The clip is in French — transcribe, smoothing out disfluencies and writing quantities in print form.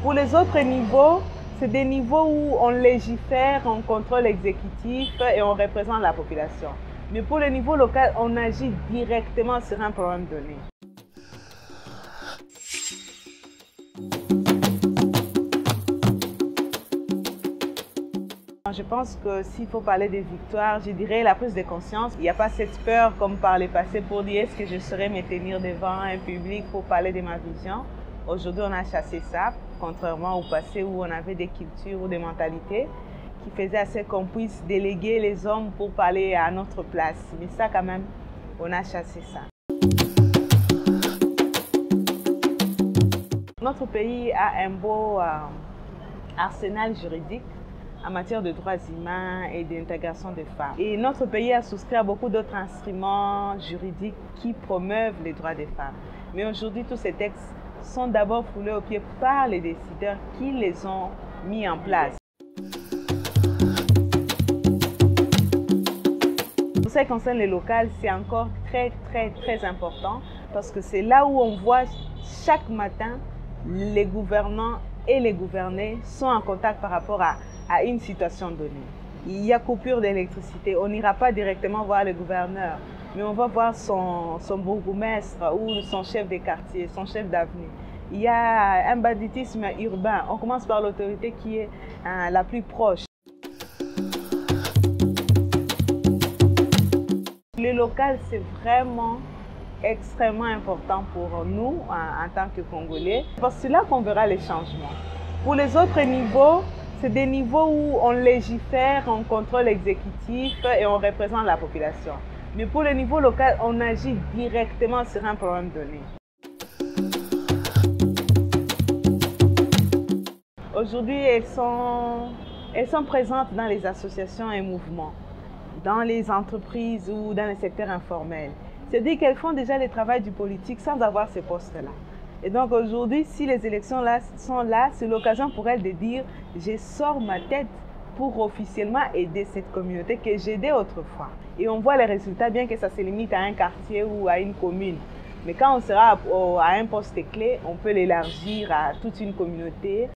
Pour les autres niveaux, c'est des niveaux où on légifère, on contrôle l'exécutif et on représente la population. Mais pour le niveau local, on agit directement sur un problème donné. Je pense que s'il faut parler des victoires, je dirais la prise de conscience. Il n'y a pas cette peur comme par le passé pour dire est-ce que je saurais me tenir devant un public pour parler de ma vision. Aujourd'hui, on a chassé ça, contrairement au passé où on avait des cultures ou des mentalités qui faisaient à ce qu'on puisse déléguer les hommes pour parler à notre place. Mais ça, quand même, on a chassé ça. Notre pays a un beau arsenal juridique en matière de droits humains et d'intégration des femmes. Et notre pays a souscrit à beaucoup d'autres instruments juridiques qui promeuvent les droits des femmes. Mais aujourd'hui, tous ces textes sont d'abord foulés aux pieds par les décideurs qui les ont mis en place. Pour ce qui concerne les locales, c'est encore très important parce que c'est là où on voit chaque matin les gouvernants et les gouvernés sont en contact par rapport à une situation donnée. Il y a coupure d'électricité, on n'ira pas directement voir le gouverneur, mais on va voir son bourgmestre ou son chef de quartier, son chef d'avenue. Il y a un banditisme urbain, on commence par l'autorité qui est la plus proche. Le local, c'est vraiment extrêmement important pour nous en tant que Congolais, parce que c'est là qu'on verra les changements. Pour les autres niveaux, c'est des niveaux où on légifère, on contrôle l'exécutif et on représente la population. Mais pour le niveau local, on agit directement sur un problème donné. Aujourd'hui, elles sont présentes dans les associations et mouvements, dans les entreprises ou dans le secteur informel. C'est-à-dire qu'elles font déjà le travail du politique sans avoir ces postes-là. Et donc aujourd'hui, si les élections sont là, c'est l'occasion pour elles de dire « je sors ma tête pour officiellement aider cette communauté que j'aidais autrefois ». Et on voit les résultats, bien que ça se limite à un quartier ou à une commune. Mais quand on sera à un poste clé, on peut l'élargir à toute une communauté.